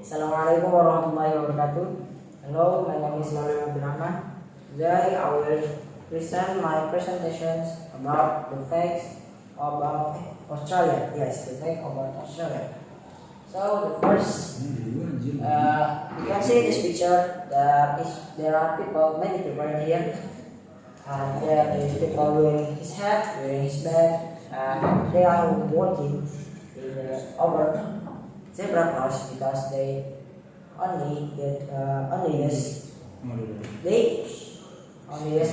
Assalamualaikum warahmatullahi wabarakatuh. Hello, my name is Alhamdulillah. Today I will present my presentations about the facts about Australia. Yes, the fact about Australia. So the first, you can see this picture. There are people, many people here. There is people wearing his hat, wearing his bag, and they are working in over zebra cross because they only use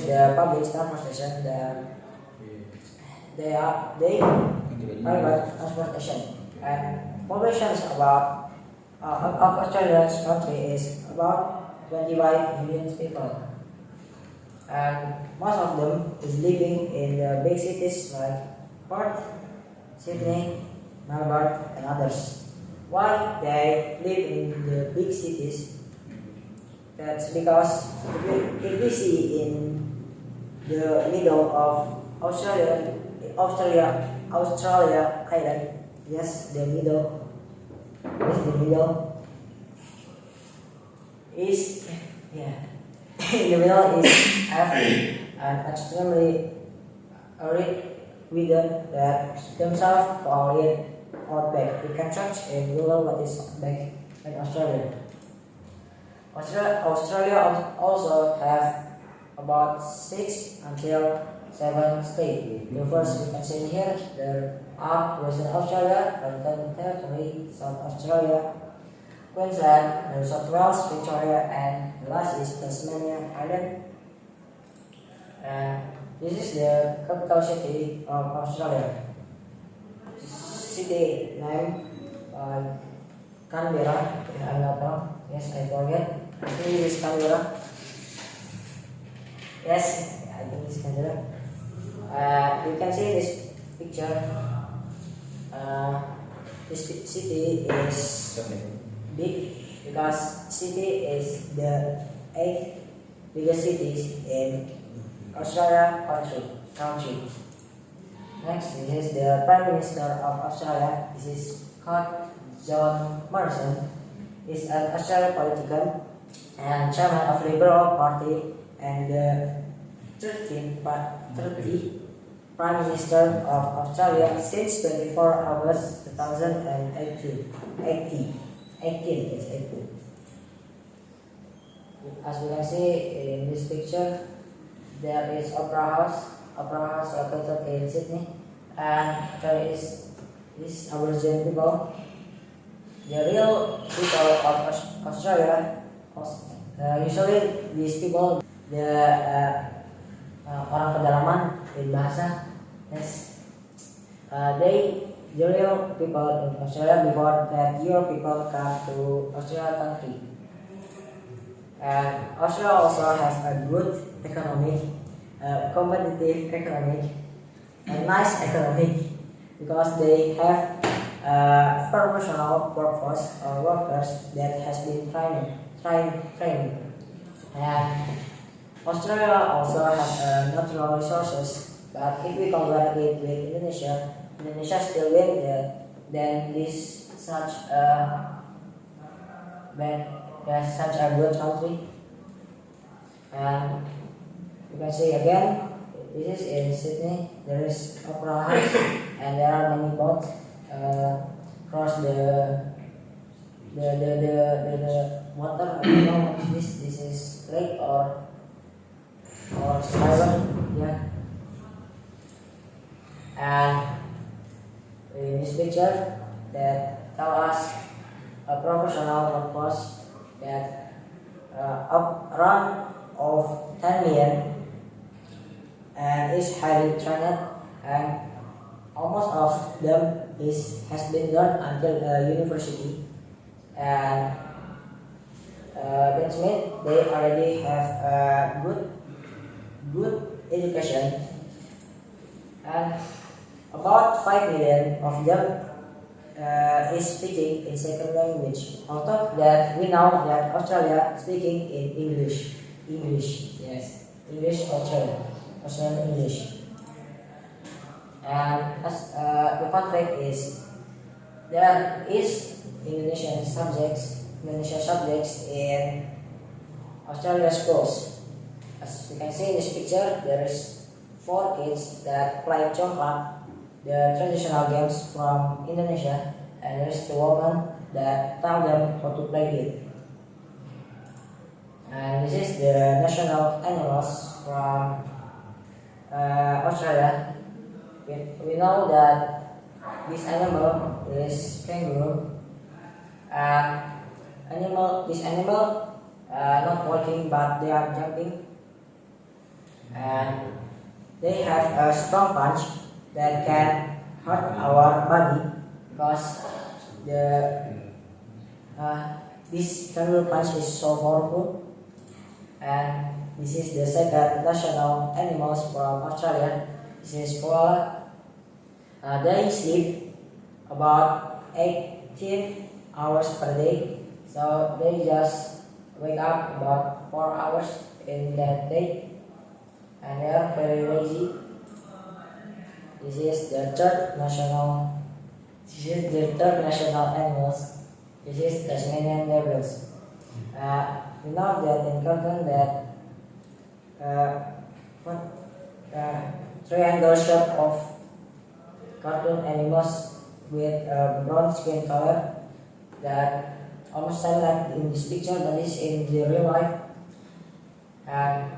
the public transportation. They private transportation, and population is about of Australia's country is about 25 million people, and most of them is living in the big cities like Perth, Sydney, Melbourne, and others. Why they live in the big cities? That's because if we see in the middle of Australia island, yes, the middle is in the middle is an extremely arid region that themselves call it outback. You can search in Google what is outback in Australia. Australia also have about 6 until 7 states. The first we can see here, there are Western Australia, Northern Territory, South Australia, Queensland, New South Wales, Victoria, and the last is Tasmania Island. And this is the capital city of Australia. City name Canberra. I'm not wrong. Yes, I forget. I think it is Canberra. Yes, I think it's Canberra. You can see this picture. This city is big because city is the 8th biggest cities in Australia country. Next, this is the Prime Minister of Australia. This is Scott John Morrison. He's an Australian politician and chairman of Liberal Party and the 30th Prime Minister of Australia since 24 August 2018. As we can see in this picture, there is Opera House. Opera House located in Sydney, and there is this Aboriginal people. The real people of Australia, usually these people, the orang pedalaman in bahasa, yes, the real people in Australia before that your people come to Australia country. And Australia also has a good economic, competitive economic, and nice economic because they have professional workforce or workers that has been trained. And Australia also has natural resources, but if we compare it with Indonesia still win than this such a good country. And you can see again, this is in Sydney. There is Opera House, and there are many boats cross the water. I don't know what is this. This is lake or river, yeah. And in this picture, that tell us a professional workforce that around of 10 million and is highly trained, and almost of them has been learned until university, and that means they already have good education, and about 5 million of them is speaking in second language. On top of that, we know that Australia speaking in English, yes, English Australian English. And as the fun fact is, there is Indonesian subjects Indonesian subjects in Australia schools. As we can see in this picture, there is four kids that play congklak, the traditional games from Indonesia, and there is the woman that tell them how to play it. And this is the national animals from Australia. We know that this animal is kangaroo. This animal not walking but they are jumping, and they have a strong punch that can hurt our body because the this kangaroo punch is so powerful. And this is the second national animals from Australia. This is koala. They sleep about 18 hours per day, so they just wake up about 4 hours in that day, and they are very lazy. This is the third national. This is the third national animals. This is Tasmanian devils. We know that in cartoon that what triangle shape of cartoon animals with brown skin color that almost sound like in this picture, but is in the real life. And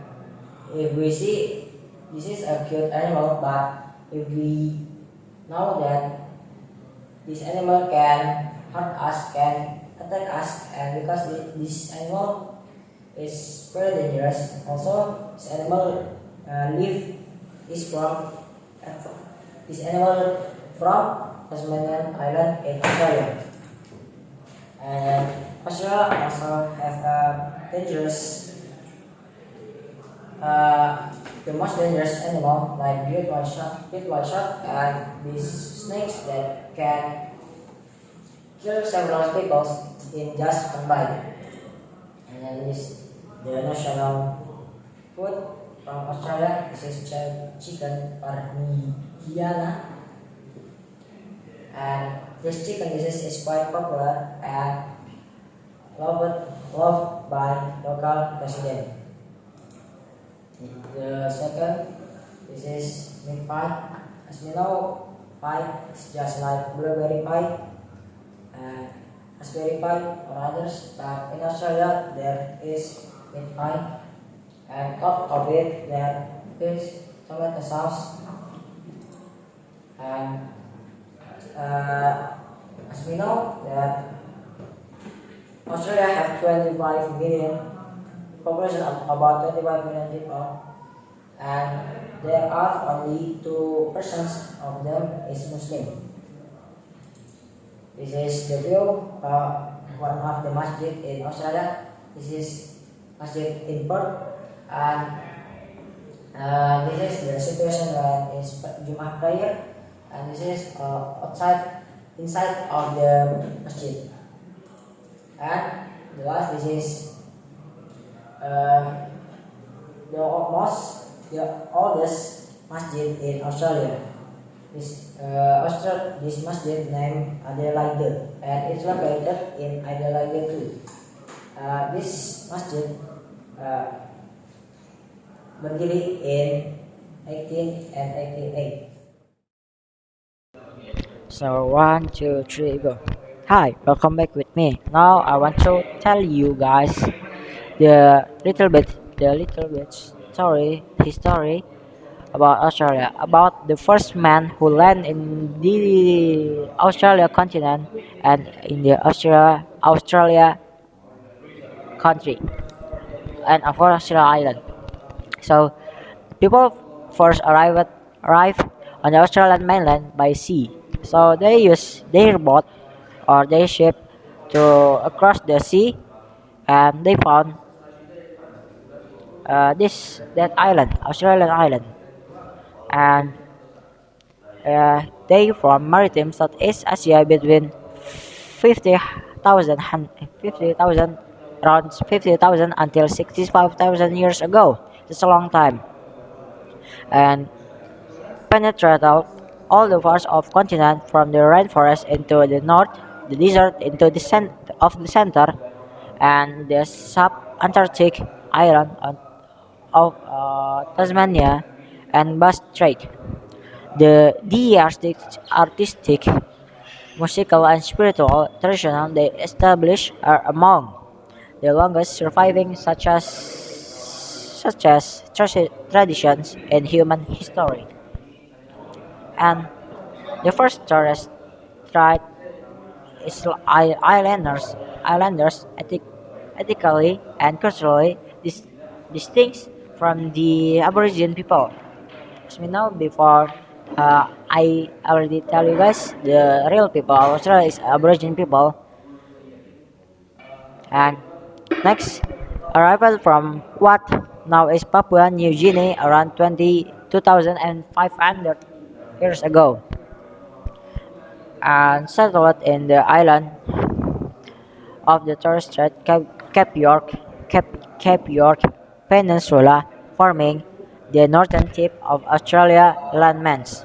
if we see this is a cute animal, but if we know that this animal can hurt us, can attack us, and because this animal is very dangerous. Also, this animal is from this animal from Tasmanian Island in Australia. And Australia also have a dangerous, the most dangerous animal like great white shark, and these snakes that can kill several people in just one bite. And then this the national food from Australia. This is chicken parmigiana, and this chicken dish is quite popular and loved by local residents. The second, this is meat pie. As we know, pie is just like blueberry pie and raspberry pie or others, but in Australia there is meat pie, and top of it there is tomato sauce. And as we know that Australia have 25 million population of about 25 million people, and there are only 2% of them is Muslim. This is the view one of the masjid in Australia. This is masjid in Perth, and this is the situation when it's Jumat prayer, and this is inside of the masjid. And the last, this is the oldest masjid in Australia. This masjid named Adelaide, and it's located in Adelaide too. This masjid berdiri in 1888. So 1, 2, 3, go. Hi, welcome back with me. Now I want to tell you guys the little bit history about Australia, about the first man who landed in the Australia continent and in the Australia country and of Australia island. So people first arrived on the Australian mainland by sea. So they use their boat or their ship to across the sea, and they found that island, Australian island, and they form maritime Southeast Asia between 50,000 around 50,000 until 65,000 years ago. That's a long time, and penetrated all the parts of continent from the rainforest into the north, the desert into the center of the center, and the sub-Antarctic island of Tasmania and Bass Strait. The artistic, musical, and spiritual tradition they established are among the longest surviving such as traditions in human history. And the first Torres Strait islanders ethically and culturally distinct from the Aboriginal people. As we know before, I already tell you guys the real people of Australia is Aboriginal people. And next, arrival from what now is Papua New Guinea around 22,500 years ago and settled in the island of the Torres Strait, Cape York Peninsula, forming the northern tip of Australia landmass.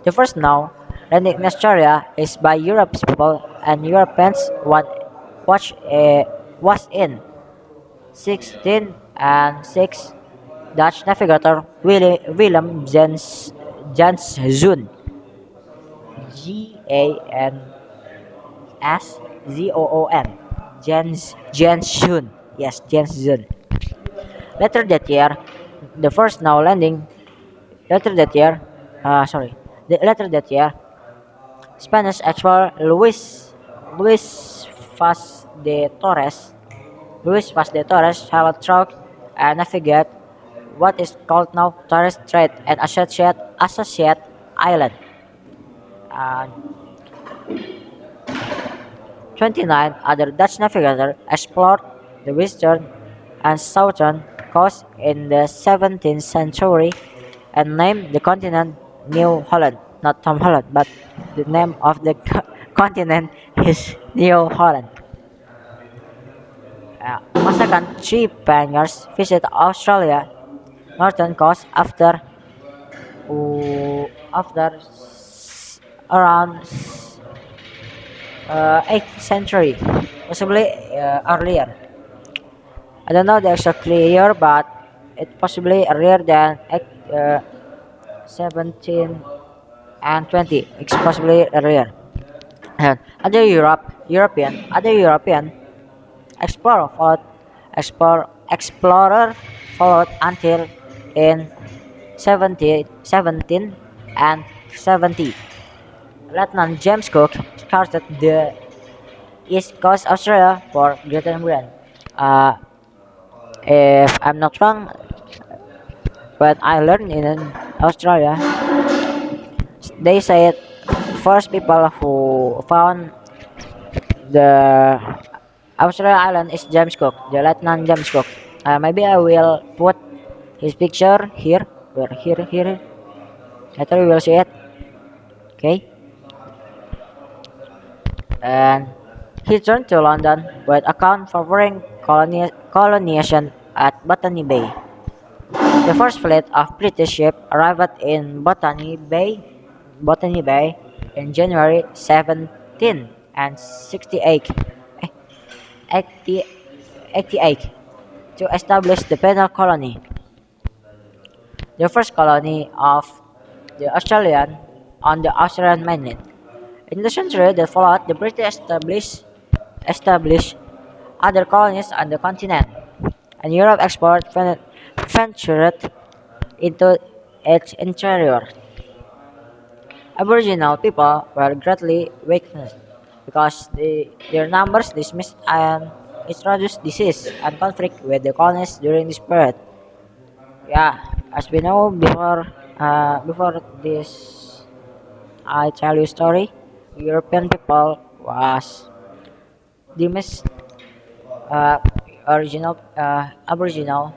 The first known landing in Australia is by Europe's people, and Europeans was in 1606 Dutch navigator Willem Janszoon Janszoon Janszoon, yes, Janszoon. Later that year, the first now landing later that year sorry later that year Spanish explorer Luis Vaz de Torres sailed through and navigate what is called now Torres Strait and associate island. And 29 other Dutch navigators explored the western and southern coast in the 17th century and named the continent New Holland. Not Tom Holland, but the name of the continent is New Holland. On second, three pioneers visited Australia northern coast after around 8th century, possibly earlier. I don't know the exactly year, but it possibly earlier than 17 and 20. It's possibly earlier. And other European explorer followed, explorer followed until in 17 and 70. Lieutenant James Cook charted the East Coast Australia for Greater Britain. Uh, if I'm not wrong, when I learned in Australia, they said first people who found the Australia island is James Cook, the Lieutenant James Cook. Maybe I will put his picture here. Where here. Later we will see it. Okay. And he returned to London with account favoring colonization at Botany Bay. The first fleet of British ships arrived in Botany Bay in January 17 and 68, 80 88 to establish the penal colony, the first colony of the Australian on the Australian mainland. In the century that followed, the British established other colonies on the continent, and Europe ventured into its interior. Aboriginal people were greatly weakened because their numbers dismissed and introduced disease and conflict with the colonists during this period. Yeah, as we know before this, I tell you story. European people was dismissed uh, original Aboriginal,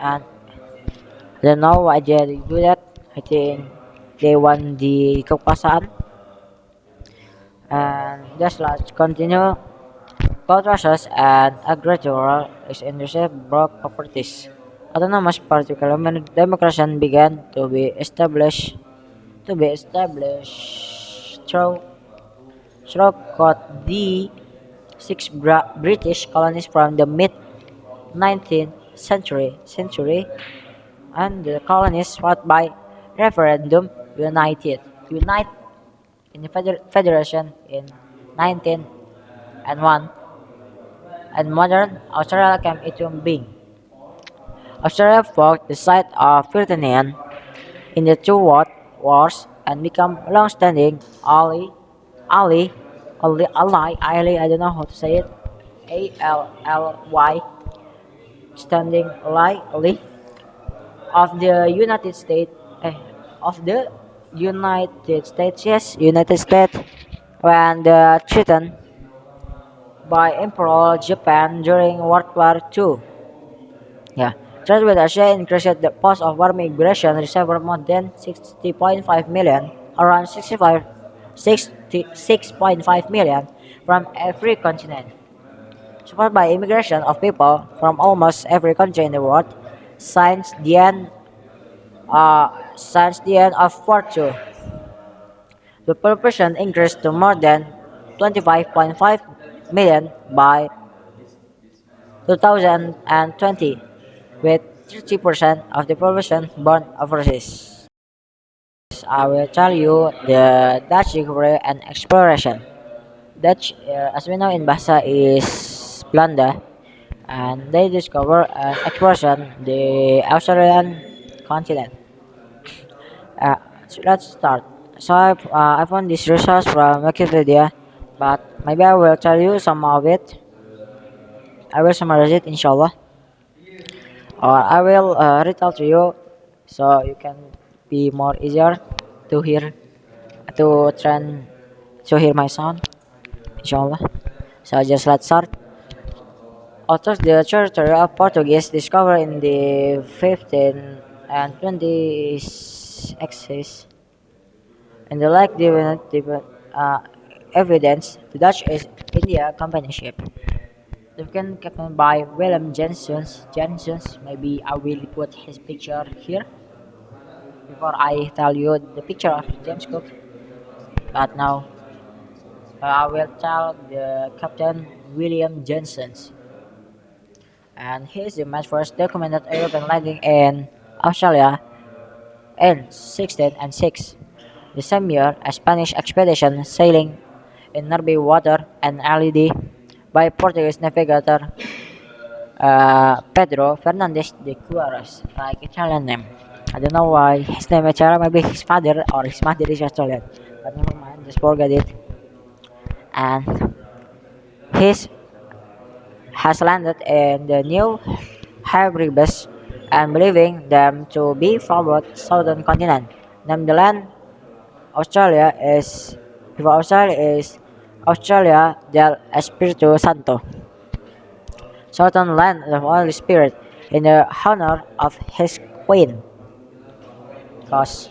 and I don't know why they do that. I think they want the kekuasaan, and just let's continue. Gold rushes and agricultural industry broke properties. Autonomous particular democracy began to be established through throughout the six British colonies from the mid 19th century, and the colonies fought by referendum unite in the federation in 1901, and modern Australia came into being. Australia fought the side of Britain in the two world wars and became long-standing ally, I don't know how to say it, ALLY, standing ally of the United States, eh, of the United States, yes, United States, when the threatened by Emperor Japan during World War II. Yeah, trade with Asia increased the cost of war migration received more than 60.5 million, around 66.5 million from every continent. Supported by immigration of people from almost every country in the world, since the end, since the end of World War II, the population increased to more than 25.5 million by 2020, with 30% of the population born overseas. I will tell you the Dutch discovery and exploration. Dutch, as we know in Bahasa, is Belanda, and they discover and exploration the Australian continent. So let's start. So I found this resource from Wikipedia, but maybe I will tell you some of it. I will summarize it, inshallah, or I will read out to you, so you can be more easier to hear, to train, to hear my sound, inshallah. So just let's start. Although the territory of Portuguese discovered in the 15th and 20th axis in the like uh, evidence, the Dutch East India Company ship. They can captained by Willem Janssens. Maybe I will put his picture here before I tell you the picture of James Cook. But now I will tell the Captain William Janssens, and he is the much first documented European landing in Australia in 1606. The same year, a Spanish expedition sailing in nearby water and LED by Portuguese navigator Pedro Fernandez de Cuaros, like Italian name. I don't know why his name is Italian, maybe his father or his mother is Australian, but never mind, just forget it. And his has landed in the New Hebrides and believing them to be from the southern continent. Named the land Australia is Australia del Espiritu Santo, southern land of the Holy Spirit, in the honor of his queen. Because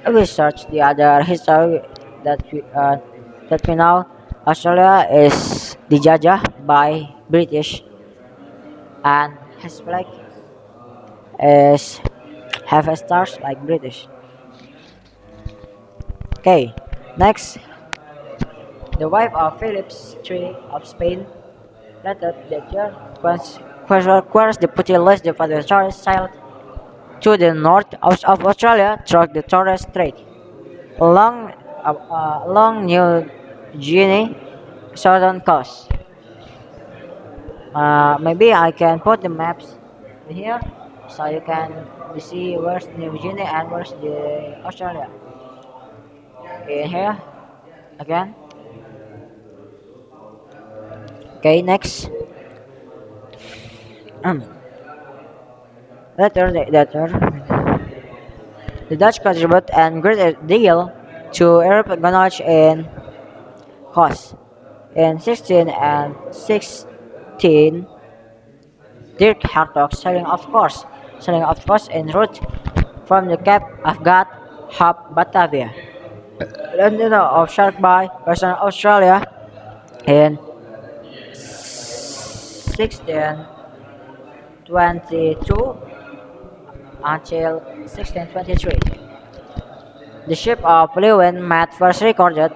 we search the other history that we know, Australia is dijajah by British, and his flag is have a stars like British. Okay, next, the wife of Philip III of Spain, later that year, requires the Putilus the father Charles sailed to the north of Australia through the Torres Strait, along New Guinea southern coast. Maybe I can put the maps here so you can see where's New Guinea and where's the Australia. In here again. Okay, next. The Dutch contribute a great deal to European knowledge in cost. In 16 and 16, Dirk Hartog sailing of course en route from the Cape of God Hope Batavia, London of Shark Bay, Western Australia, in 1622 until 1623. The ship of Lewin Matt first recorded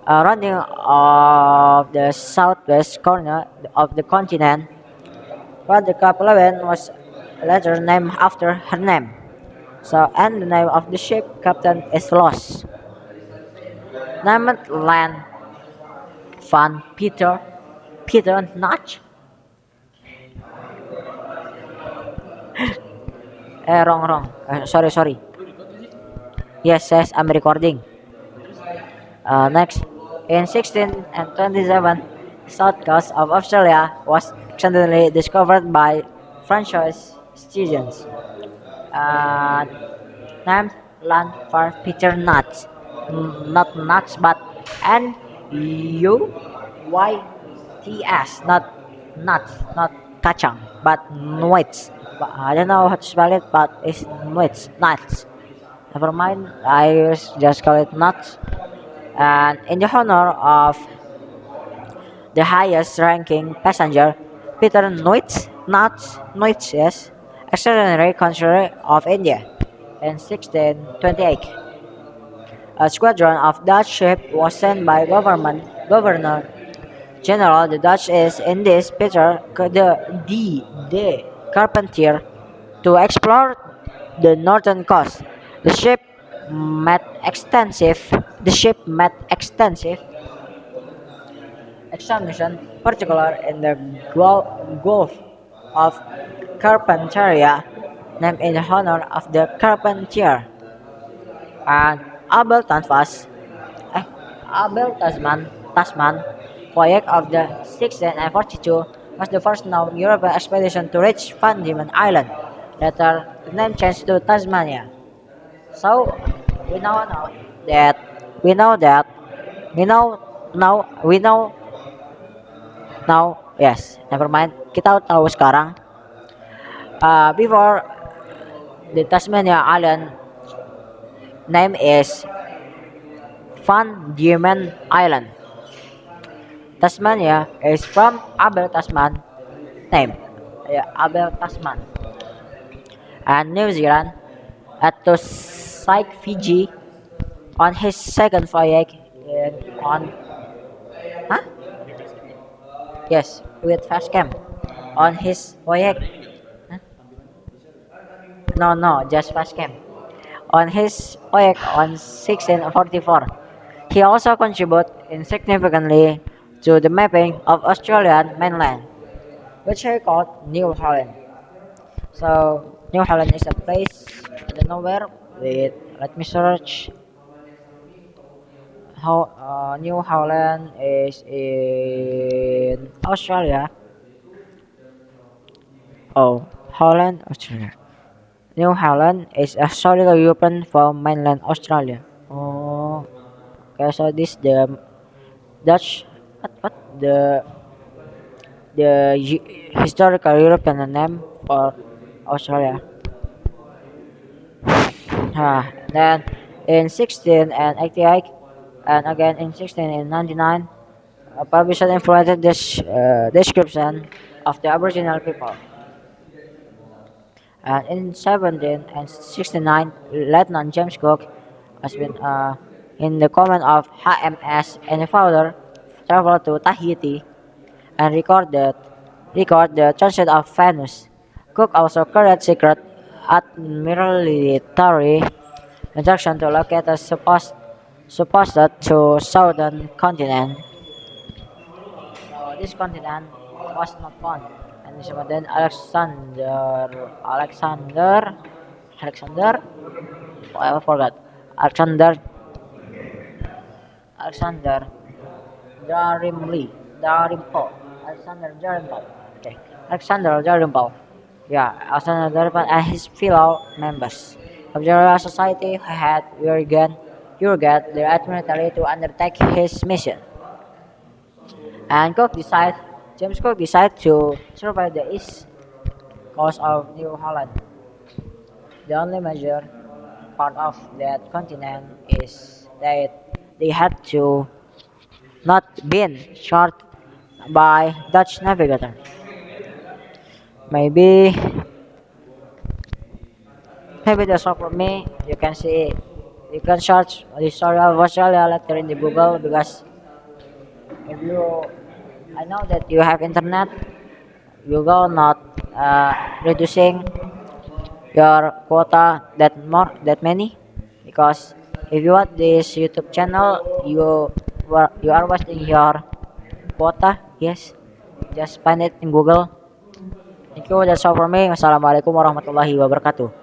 rounding of the southwest corner of the continent, but the Kapalawan was later named after her name. So, and the name of the ship captain is lost. Named Land van Peter Notch. Wrong. Sorry. Yes, I'm recording. Next, in 1627, south coast of Australia was accidentally discovered by Francois students. Uh, Named land for Peter Nuts, not nuts, but Nuits, not nuts, not kacang, but nuts. But I don't know how to spell it, but it's nuts. Never mind, I just call it nuts. And in the honor of the highest ranking passenger, Peter Nuits, yes, extraordinary consul of India in 1628. A squadron of Dutch ships was sent by Governor General the Dutch East Indies Peter the Carpentier to explore the northern coast. The ship met extensive the ship met extensive examination, particular in the Gulf of Carpentaria, named in honor of the Carpentier, and Abel Tanfas, eh, Abel Tasman, voyage of the 1642 was the first known European expedition to reach Van Diemen Island. Later, the name changed to Tasmania. So, we now know that we know that we know we know now. Yes, never mind. Kita tahu sekarang. Before the Tasmania Island name is Van Diemen Island. Tasmania is from Abel Tasman name. Yeah, Abel Tasman. And New Zealand at to Sike Fiji on his second voyage on huh? Yes, with fast cam on his voyage. Huh? No, just fast cam. On his voyage on 1644. He also contributed insignificantly to the mapping of Australian mainland, which he called New Holland. So New Holland is a place I don't know where. Wait, let me search. How New Holland is in Australia. Oh, Holland, Australia. New Holland is a historical European from mainland Australia. Oh, okay. So this the Dutch what historical European name for Australia. Then in 1688 and again in 1699, a publisher influenced this description of the Aboriginal people. And in 1769, Lieutenant James Cook has been in the command of HMS and founder traveled to Tahiti and record the transit of Venus. Cook also carried secret admiralty instruction to locate a supposed to southern continent. So this continent was not found, and then Alexander, I forgot, Alexander, Alexander Alexander Darimpo, okay, Alexander Darimpo, yeah, Alexander Darimpo and his fellow members of the Royal Society had urged the Admiralty to undertake his mission. And James Cook decided to survey the east coast of New Holland. The only major part of that continent is that they had to not been charted by Dutch navigator. Maybe maybe that's all for me. You can search the story of Australia later in the Google because if you, I know that you have internet, you go not reducing your quota that many, because if you want this YouTube channel, you are wasting your quota. Yes, just find it in Google. Thank you. That's all for me. Wassalamualaikum warahmatullahi wabarakatuh.